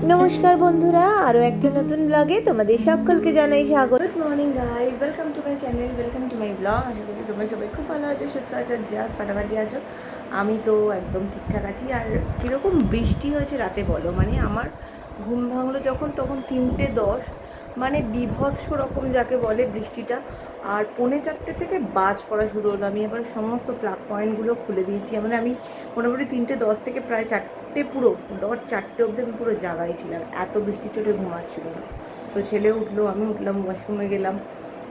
নমস্কার বন্ধুরা, আরও একটা নতুন ব্লগে তোমাদের সকলকে জানাই স্বাগত। Good morning guys, welcome to my channel, welcome to my blog. আশা করি তোমরা সবাই খুব ভালো আছো, সুস্থ আছো, জাস্ট ফাটাফাটি আছো। আমি তো একদম ঠিকঠাক আছি। আর কীরকম বৃষ্টি হয়েছে রাতে বলো, মানে আমার ঘুম ভাঙলো যখন তখন 3:10, মানে বীভৎস রকম যাকে বলে বৃষ্টিটা। আর 3:45 থেকে বাজ পড়া শুরু হলো। আমি এবার সমস্ত প্লাগ পয়েন্টগুলো খুলে দিয়েছি। মানে আমি মোটামুটি 3:10 থেকে প্রায় 4টে, পুরো ডট 4টে অবধি আমি পুরো জাগাই ছিলাম, এত বৃষ্টির চোটে ঘুম আসছিল না। তো ছেলে উঠলো, আমি উঠলাম, ওয়াশরুমে গেলাম।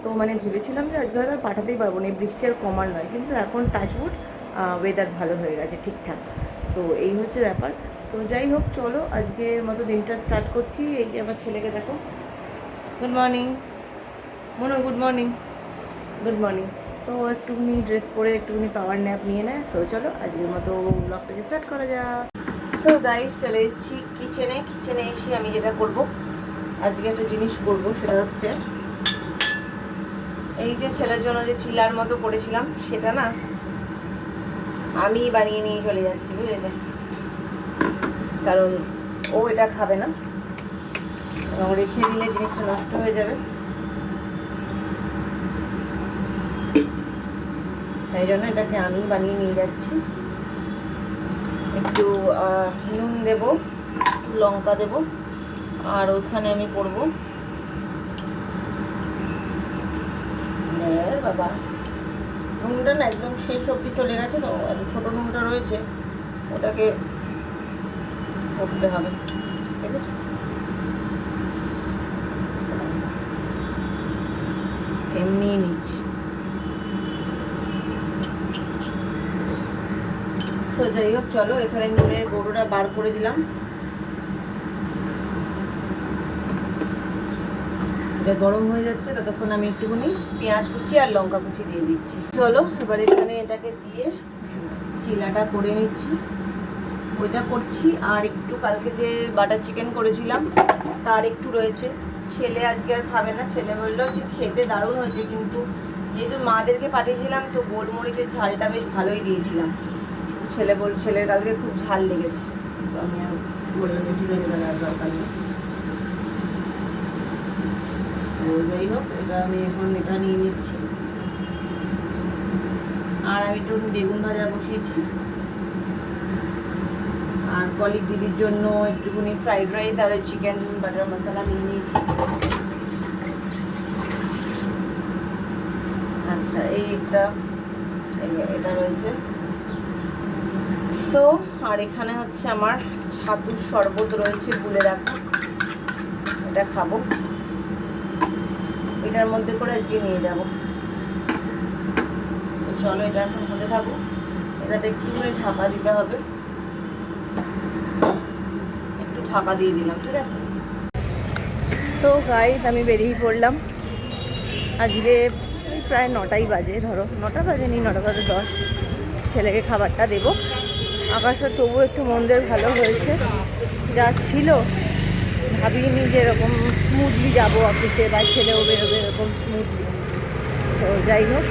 তো মানে ভেবেছিলাম যে আজকে হয়তো আর পাঠাতেই পারবো না, এই বৃষ্টি আর কমার নয়। কিন্তু এখন টাচউড ওয়েদার ভালো হয়ে গেছে, ঠিকঠাক। তো এই হচ্ছে ব্যাপার। তো যাই হোক, চলো আজকের মতো দিনটা স্টার্ট করছি। এই যে আমার ছেলেকে দেখো। গুড মর্নিং মনো, good morning, good morning. So একটুখানি ড্রেস পরে একটুখানি পাওয়ার ন্যাপ নিয়ে নেয়। সো চলো আজকের মতো ব্লগটাকে স্টার্ট করা যাক। সো গাইস, চলে এসেছি কিচেনে এসে আমি যেটা করব, আজকে একটা জিনিস করব, সেটা হচ্ছে এই যে ছেলের জন্য যে চিলার মতো করেছিলাম, সেটা না আমি বানিয়ে নিয়ে চলে যাচ্ছি, বুঝলে? কারণ ও এটা খাবে না এবং রেখে দিলে জিনিসটা নষ্ট হয়ে যাবে। তাই জন্য এটাকে আমি বানিয়ে নিয়ে যাচ্ছি। একটু নুন দেব, একটু লঙ্কা দেব, আর ওখানে আমি করব বাবা, নুনটা না একদম শেষ অবধি চলে গেছে, তো ছোটো নুনটা রয়েছে, ওটাকে করতে হবে, ঠিক আছে? এমনি নিচ্ছি। তো যাই হোক, চলো এখানে নুনের গরুটা বার করে দিলাম। এটা গরম হয়ে যাচ্ছে, ততক্ষণ আমি একটুখানি পেঁয়াজ কুচি আর লঙ্কা কুচি দিয়ে দিচ্ছি। চলো এবার এখানে এটাকে দিয়ে চিলাটা করে নিচ্ছি। ওইটা করছি, আর একটু কালকে যে বাটার চিকেন করেছিলাম তার একটু রয়েছে। ছেলে আজকে আর খাবে না। ছেলে বললো যে খেতে দারুণ হয়েছে, কিন্তু যেহেতু মাদেরকে পাঠিয়েছিলাম তো গোলমরিচের ঝালটা বেশ ভালোই দিয়েছিলাম। ছেলের কালকে খুব ঝাল লেগেছে, তো আমি আর বললাম ঠিক আছে দাদা, দরকার নেই। তো যাই হোক, এটা আমি এখন এটা নিয়ে নিচ্ছি। আর আমি একটু বেগুন ভাজা বসিয়েছি। আর কলিগ দিদির জন্য একটুখানি ফ্রাইড রাইস আর চিকেন বাটার মশলা নিয়ে নিয়েছি। আচ্ছা, এটা রয়েছে। সো আর এখানে হচ্ছে আমার ছাতুর শরবত রয়েছে গুলে রাখা, এটা খাবো। এটার মধ্যে করে আজকে নিয়ে যাব। তো চলো এটা এখন হতে থাকো। এটাতে একটুখানি ঢাকা দিতে হবে, একটু ঢাকা দিয়ে দিলাম, ঠিক আছে? তো গাইস, আমি বেরিয়ে পড়লাম। আজকে প্রায় 9টাই বাজে, ধরো 9টা বাজেনি, 9টা বাজে 10। ছেলেকে খাবারটা দেবো। আকাশটা তবুও একটু মন্দের ভালো হয়েছে, যা ছিল ভাবিনি যে এরকম স্মুথলি যাবো অফিসে বা ছেলেও বেরোবে এরকম স্মুথলি। তো যাই হোক,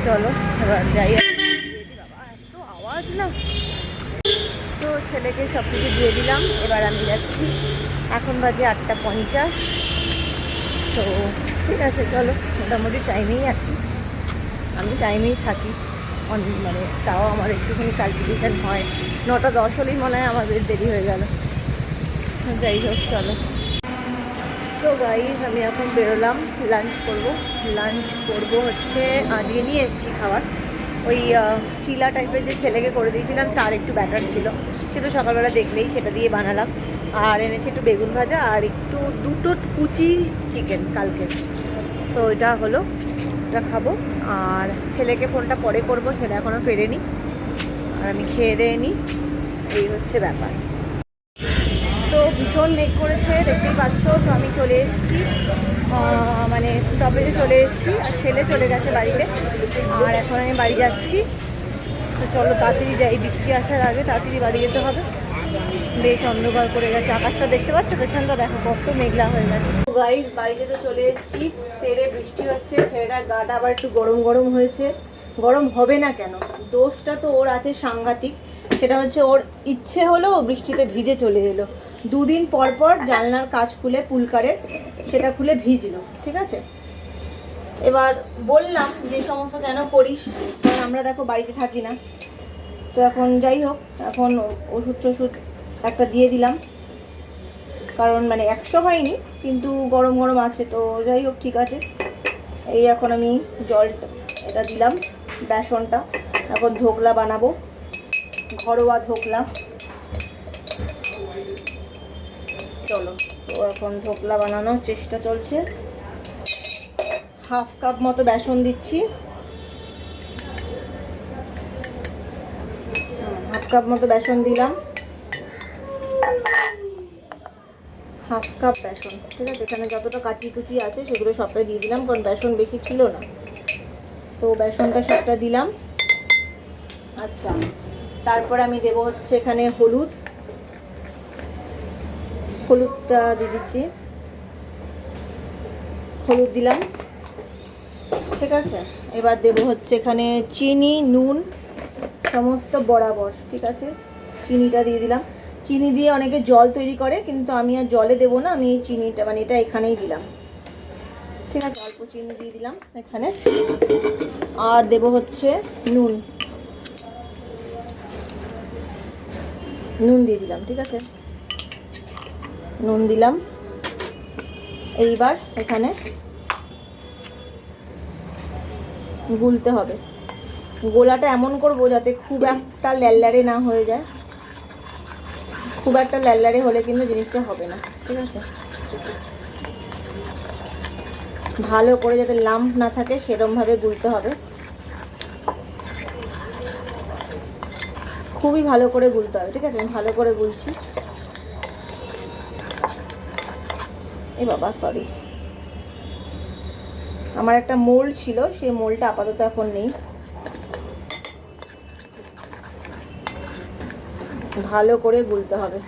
চলো এবার যাই। বাবা, এত আওয়াজ না। তো ছেলেকে সব কিছু দিয়ে দিলাম, এবার আমি যাচ্ছি। এখন বাজে 8:50। তো ঠিক আছে, চলো, মোটামুটি টাইমেই আছি। আমি টাইমেই থাকি, মানে তাও আমার একটুখানি ক্যালকুলেশন হয়। 9:10 হলেই মনে হয় আমাদের দেরি হয়ে গেল। যাই হোক, চলো। তো গাইজ, আমি এখন বেরোলাম, লাঞ্চ করব হচ্ছে আজকে নিয়ে এসেছি খাবার। ওই চিলা টাইপের যে ছেলেকে করে দিয়েছিলাম তার একটু ব্যাটার ছিল, সে তো সকালবেলা দেখলেই, সেটা দিয়ে বানালাম। আর এনেছি একটু বেগুন ভাজা আর একটু 2টো কুচি চিকেন কালকে। তো এটা হলো, এটা খাবো। আর ছেলেকে ফোনটা পরে করবো, ছেলে এখনও ফেরেনি। আর আমি খেয়ে দিয়ে নিই, এই হচ্ছে ব্যাপার। তো ভীষণ মেঘ করেছে, দেখতেই পাচ্ছ। তো আমি চলে এসেছি, মানে স্টপেজে চলে এসেছি। আর ছেলে চলে গেছে বাড়িতে, আর এখন আমি বাড়ি যাচ্ছি। তো চলো তাড়াতাড়ি যাই, বৃষ্টি আসার আগে তাড়াতাড়ি বাড়ি যেতে হবে। বেশ অন্ধকার করে গেছে, আকাশটা দেখতে পাচ্ছ, পেছনটা দেখো কত মেঘলা হয়ে গেছে। গাইস, বাড়িতে তো চলে এসেছি। তেড়ে বৃষ্টি হচ্ছে, ছেলেটার গাটা আবার একটু গরম গরম হয়েছে। গরম হবে না কেন, দোষটা তো ওর আছে সাংঘাতিক। সেটা হচ্ছে ওর ইচ্ছে হলো, বৃষ্টিতে ভিজে চলে এলো। 2 দিন পর পর জানলার কাচ খুলে পুলকারের সেটা খুলে ভিজলো, ঠিক আছে। এবার বললাম যে সমস্ত কেন করিস, কারণ আমরা দেখো বাড়িতে থাকি না। তো এখন যাই হোক, এখন ওষুধ টষুধ একটা দিয়ে দিলাম, কারণ মানে 100 হয়নি কিন্তু গরম গরম আছে, তো যাই হোক ঠিক আছে। এই এখন আমি জলটা এটা দিলাম, বেসনটা। এখন ধোকলা বানাবো, ঘরোয়া ধোকলা। চলো, তো এখন ধোকলা বানানোর চেষ্টা চলছে। 1/2 কাপ মতো বেসন দিচ্ছি, 1/2 কাপ মতো বেসন দিলাম, 1/2 কাপ বেসন, ঠিক আছে। এখানে যতটা কাঁচি কুচি আছে সেগুলো সবটাই দিয়ে দিলাম, কারণ বেসন বেশি ছিল না। তো বেসনটা সবটা দিলাম। আচ্ছা, তারপর আমি দেবো হচ্ছে এখানে হলুদটা দিয়ে দিচ্ছি, হলুদ দিলাম, ঠিক আছে। এবার দেবো হচ্ছে এখানে চিনি, নুন সমস্ত বরাবর, ঠিক আছে। চিনিটা দিয়ে দিলাম। চিনি দিয়ে অনেকে জল তৈরি করে, কিন্তু আমি আর জলে দেবো না, আমি এই চিনিটা মানে এটা এখানেই দিলাম, ঠিক আছে। অল্প চিনি দিয়ে দিলাম এখানে। আর দেবো হচ্ছে নুন দিয়ে দিলাম, ঠিক আছে। নুন দিলাম। এইবার এখানে গুলতে হবে। গোলাটা এমন করব যাতে খুব একটা ল্যাললারে না হয়ে যায়। খুব একটা ল্যাললারে হলে কিন্তু জিনিসটা হবে না, ঠিক আছে। ভালো করে যাতে লাম্প না থাকে সেরকমভাবে গুলতে হবে, খুবই ভালো করে গুলতে হবে, ঠিক আছে। আমি ভালো করে গুলছি। এ বাবা সরি, আমার একটা মোল্ড ছিল, সেই মোল্ডটা আপাতত এখন নেই। ভালো করে গুলতে হবে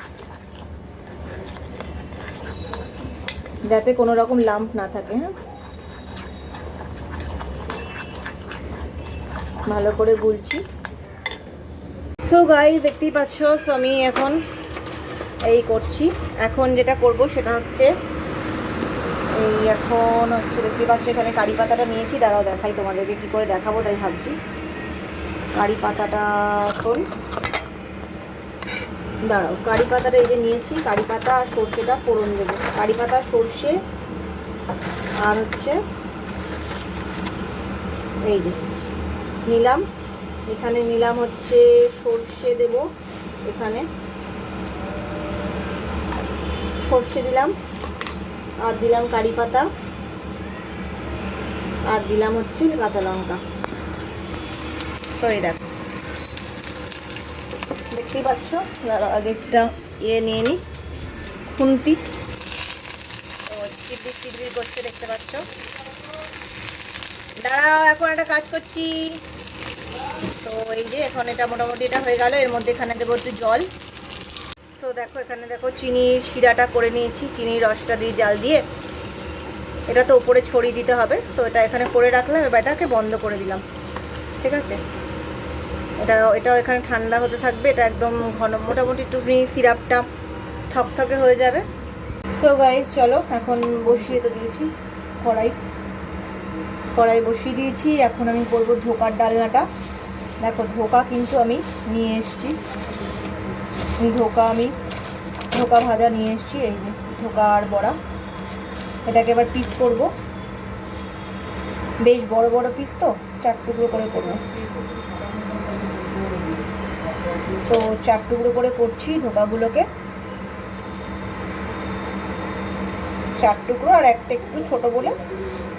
যাতে কোনো রকম লাম্প না থাকে। হ্যাঁ, ভালো করে গুলছি। সো গাইস, দেখতেই পাচ্ছ, সো আমি এখন এই করছি। এখন যেটা করব সেটা হচ্ছে এখন হচ্ছে দেখতেই পাচ্ছ এখানে কারি পাতাটা নিয়েছি। দাঁড়াও দেখাই তোমাদেরকে কী করে দেখাবো, তাই ভাবছি। কারি পাতাটা এখন দাঁড়াও, কারি পাতাটা এই যে নিয়েছি, কারি পাতা আর সর্ষেটা ফোড়ন দেবো। কারি পাতা, সর্ষে আর হচ্ছে এই যে নিলাম, এখানে নিলাম হচ্ছে সর্ষে দেব, এখানে সর্ষে দিলাম, আর দিলাম কারি পাতা, আর দিলাম হচ্ছে কাঁচা লঙ্কা। তো এই দেখো, দেখতেই পাচ্ছ। আগে একটা নিয়ে নিই, খুন্তি। তো চিপড়ি করছে, দেখতে পাচ্ছ। দাঁড়াও, এখন একটা কাজ করছি। তো এই যে এখন এটা মোটামুটি এটা হয়ে গেল। এর মধ্যে এখানে দেবো হচ্ছে জল। তো দেখো, এখানে দেখো চিনির শিরাটা করে নিয়েছি, চিনির রসটা দিয়ে জাল দিয়ে। এটা তো উপরে ছড়িয়ে দিতে হবে, তো এটা এখানে করে রাখলাম। এবার এটাকে বন্ধ করে দিলাম, ঠিক আছে। এটাও এখানে ঠান্ডা হতে থাকবে। এটা একদম ঘন, মোটামুটি একটু সিরাপটা থকথকে হয়ে যাবে। সো গাইস, চলো এখন বসিয়ে তো দিয়েছি কড়াই বসিয়ে দিয়েছি। এখন আমি করবো ধোকার ডালনাটা। দেখো, ধোকা কিন্তু আমি নিয়ে এসছি, ধোকা ভাজা নিয়ে এসছি। এই যে ধোকা আর বড়া, এটাকে এবার পিস করব। বেশ বড় বড় পিস, তো 4 টুকরো করে করবো। তো 4 টুকরো করে করছি ধোকাগুলোকে, 4 টুকরো, আর একটা একটু ছোট বলে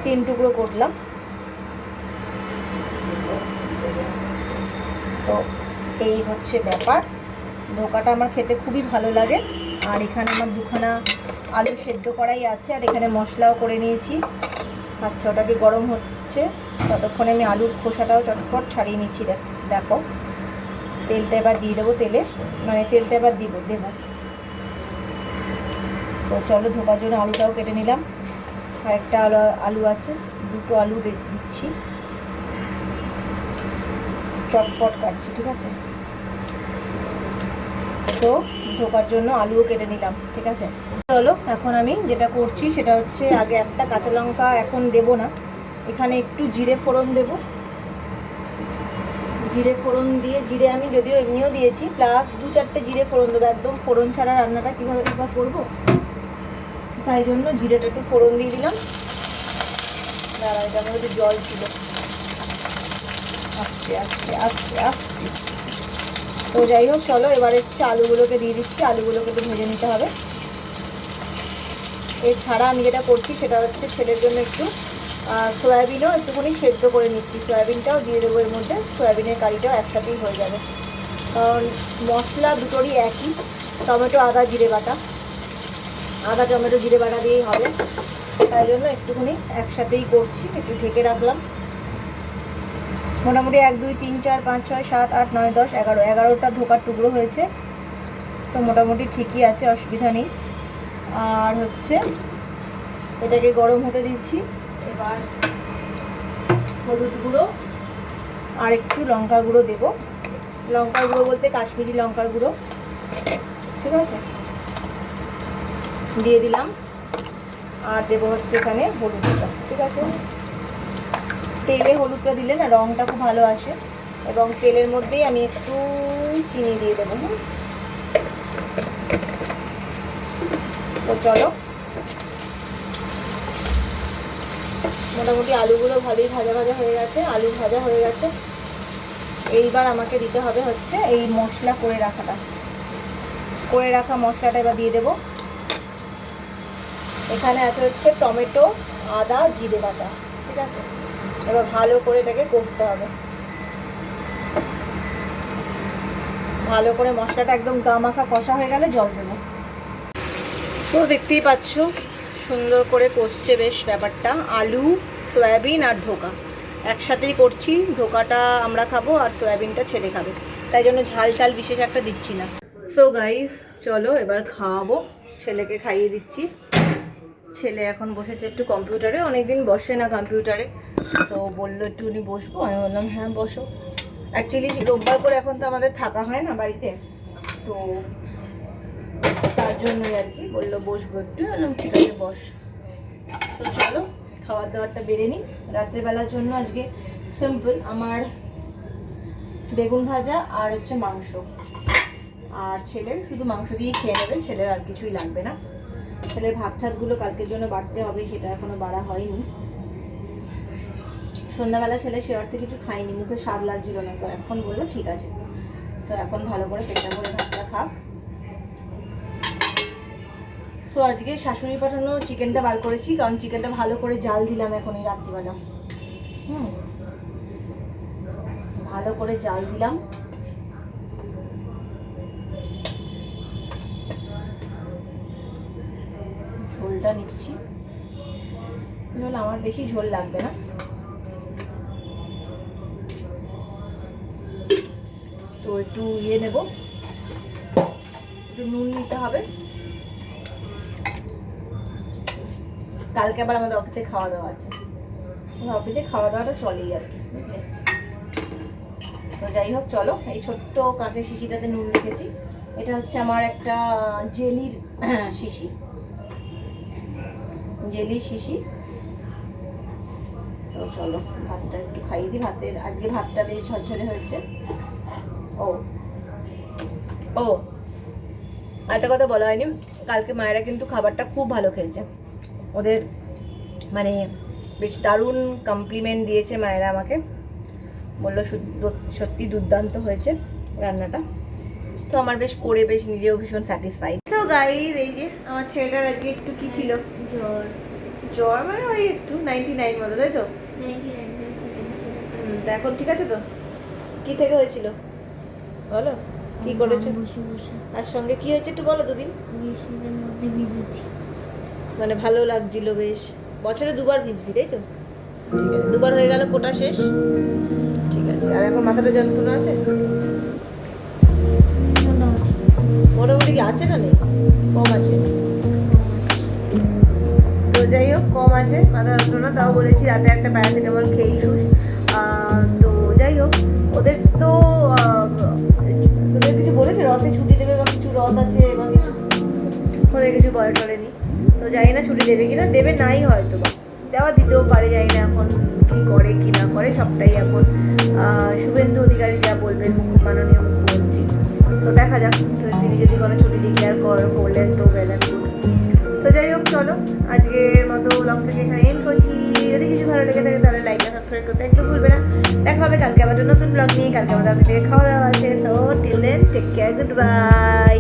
3 টুকরো করলাম। তো এই হচ্ছে ব্যাপার। ধোকাটা আমার খেতে খুবই ভালো লাগে। আর এখানে আমার 2খানা আলু সেদ্ধ করাই আছে, আর এখানে মশলাও করে নিয়েছি। আচ্ছা, ওটাকে গরম হচ্ছে, ততক্ষণে আমি আলুর খোসাটাও চটপট ছাড়িয়ে নিচ্ছি। দেখো, তেলটা এবার দিয়ে দেবো, তেলটা এবার দেবো। তো চলো, ধোকার জন্য আলুটাও কেটে নিলাম। আর একটা আলু আছে, 2টো আলু দিচ্ছি, চটপট কাটছি, ঠিক আছে। তো ধোকার জন্য আলুও কেটে নিলাম, ঠিক আছে। চলো এখন আমি যেটা করছি সেটা হচ্ছে আগে একটা কাঁচা লঙ্কা এখন দেবো না, এখানে একটু জিরে ফোড়ন দেবো। জিরে ফোড়ন দিয়ে, জিরে আমি যদিও এমনিও দিয়েছি, প্লাস 2-4টে জিরে ফোড়ন দেবো। একদম ফোড়ন ছাড়া রান্নাটা কীভাবে করবো, তাই জন্য জিরেটা একটু ফোড়ন দিয়ে দিলাম। দাঁড়া, এটার মধ্যে জল ছিল, আস্তে আস্তে আস্তে আস্তে। তো যাই হোক, চলো এবার হচ্ছে আলুগুলোকে দিয়ে দিচ্ছি। আলুগুলোকে একটু ভেজে নিতে হবে। এছাড়া আমি যেটা করছি সেটা হচ্ছে ছেলের জন্য একটু সয়াবিনও একটুখানি সেদ্ধ করে নিচ্ছি। সয়াবিনটাও দিয়ে দেবো এর মধ্যে, সয়াবিনের কারিটাও একসাথেই হয়ে যাবে। কারণ মশলা দুটোরই একই, টমেটো আদা জিরে বাটা, আদা টমেটো জিরে বাটা দিয়েই হবে, তাই জন্য একটুখানি একসাথেই করছি। একটু ঢেকে রাখলাম। মোটামুটি 1 2 3 4 5 6 7 8 9 10 11টা ধোকার টুকরো হয়েছে। তো মোটামুটি ঠিকই আছে, অসুবিধা নেই। আর হচ্ছে এটাকে গরম হতে দিচ্ছি। এবার হলুদ গুঁড়ো আর একটু লঙ্কার গুঁড়ো দেবো। লঙ্কার গুঁড়ো বলতে কাশ্মীরি লঙ্কার গুঁড়ো, ঠিক আছে, দিয়ে দিলাম। আর দেবো হচ্ছে এখানে হলুদটা, ঠিক আছে। তেলে হলুদটা দিলে না রঙটা খুব ভালো আসে। এবং তেলের মধ্যেই আমি একটু চিনি দিয়ে দেবো। তো চলো, মোটামুটি আলুগুলো ভালোই ভাজা ভাজা হয়ে গেছে, আলু ভাজা হয়ে গেছে। এইবার আমাকে দিতে হবে হচ্ছে এই মশলা করে রাখা মশলাটা এবার দিয়ে দেবো। এখানে আছে হচ্ছে টমেটো আদা জিরে বাটা, ঠিক আছে। এবার ভালো করে এটাকে কষতে হবে। ভালো করে মশলাটা একদম গামাখা কষা হয়ে গেলে জল দেবো। তো দেখতেই পাচ্ছ সুন্দর করে কষছে বেশ ব্যাপারটা। আলু সয়াবিন আর ধোকা একসাথেই করছি। ধোকাটা আমরা খাবো আর সয়াবিনটা ছেলে খাবে, তাই জন্য ঝাল ঝাল বিশেষ একটা দিচ্ছি না। সো গাইস, চলো এবার খাওয়াবো। ছেলেকে খাইয়ে দিচ্ছি। ছেলে এখন বসেছে একটু কম্পিউটারে, অনেকদিন বসে না কম্পিউটারে, তো বললো একটু উনি বসবো। আমি বললাম হ্যাঁ বসো। অ্যাকচুয়ালি রোববার করে এখন তো আমাদের থাকা হয় না বাড়িতে, তো তার জন্যই আর কি বললো বসবো একটু। বললাম ঠিক আছে বস। তো চলো খাবার দাবারটা বেড়ে নিই। রাত্রেবেলার জন্য আজকে সিম্পল, আমার বেগুন ভাজা আর হচ্ছে মাংস। আর ছেলের শুধু মাংস দিয়ে খেয়ে নেবে, ছেলের আর কিছুই লাগবে না। ছেলের ভাত ঠাতগুলো কালকের জন্য বাড়তে হবে, সেটা এখনও বাড়া হয়নি। সন্ধ্যাবেলা ছেলে সে অর্থে কিছু খায়নি, মুখে স্বাদ লাগছিল না, তো এখন বললো ঠিক আছে। তো এখন ভালো করে পেটটা ভরে ভাতটা খাক। সো আজকে শাশুড়ি পাঠানো চিকেনটা বার করেছি, কারণ চিকেনটা ভালো করে জাল দিলাম এখন এই রাত্রিবেলা। ভালো করে জাল দিলাম। ঝোলটা নিচ্ছি, নাহলে আমার বেশি ঝোল লাগবে না। তো একটু নেব, একটু নুন নিতে হবে। কালকে আবার আমাদের অফিসে খাওয়া দাওয়া আছে, অফিসে খাওয়া দাওয়াটা চলেই আর কি, বুঝলে। তো যাই হোক, চলো এই ছোট্ট কাঁচের শিশিটাতে নুন রেখেছি। এটা হচ্ছে আমার একটা জেলির শিশি, জেলির শিশি। তো চলো ভাতটা একটু খাইয়ে দিই। আজকে ভাতটা বেশ ঝরঝরে হয়েছে। ও একটা কথা বলা হয়নি, কালকে মায়েরা কিন্তু খাবারটা খুব ভালো খেয়েছে। ওদের মানে বেশ দারুণ কমপ্লিমেন্ট দিয়েছে মায়েরা আমাকে, বললো সত্যি দুর্দান্ত হয়েছে রান্নাটা। তো আমার বেশ করে বেশ নিজেও ভীষণ স্যাটিসফাইড। তো গাইস, এই যে আমার ছেলেটার আজকে একটু কি ছিল, জ্বর মানে ওই একটু 99 মতো, তাই তো? তা এখন ঠিক আছে তো? কি থেকে হয়েছিল বলো, কি করেছে? আর সঙ্গে কি হয়েছে একটু বলো। দুদিন মানে ভালো লাগছিল বেশ। বছরে 2বার ভিজবি, তাই তো? ঠিক আছে, 2বার হয়ে গেল, কোটা শেষ। ঠিক আছে। আর এখন মাথাটা যন্ত্রণা আছে মোটামুটি, কি আছে না নেই? কম আছে। তো যাই হোক, কম আছে মাথা যন্ত্রণা। তাও বলেছি রাতে একটা প্যারাসিটামল খেয়েই শুস। তো যাই হোক, ওদের তো তোদের কিছু বলেছে রথে ছুটি দেবে বা কিছু রথ আছে এবং কিছু ওদের কিছু বলে টলেনি। তো জানি না ছুটি দেবে কিনা, দেবে নাই হয়তো বা, দেওয়া দিতেও পারে, জানি না এখন কী করে কি না করে, সবটাই এখন শুভেন্দু অধিকারী যা বলবেন মাননীয় মুখ্যমন্ত্রী। তো দেখা যাক, তো তিনি যদি কোনো ছুটি ডিক্লেয়ার করলেন তো গেলেন। তো যাই হোক, চলো আজকের মতো ব্লগটাকে এখানে এন্ড করছি। যদি কিছু ভালো লেগে থাকে তাহলে লাইক আর সাবস্ক্রাইব করতে একদম ভুলবে না। দেখা হবে কালকে আবার নতুন ব্লগ নিয়ে। কালকে আমাদের থেকে খাওয়া দাওয়া আছে। তো till then take care, good bye.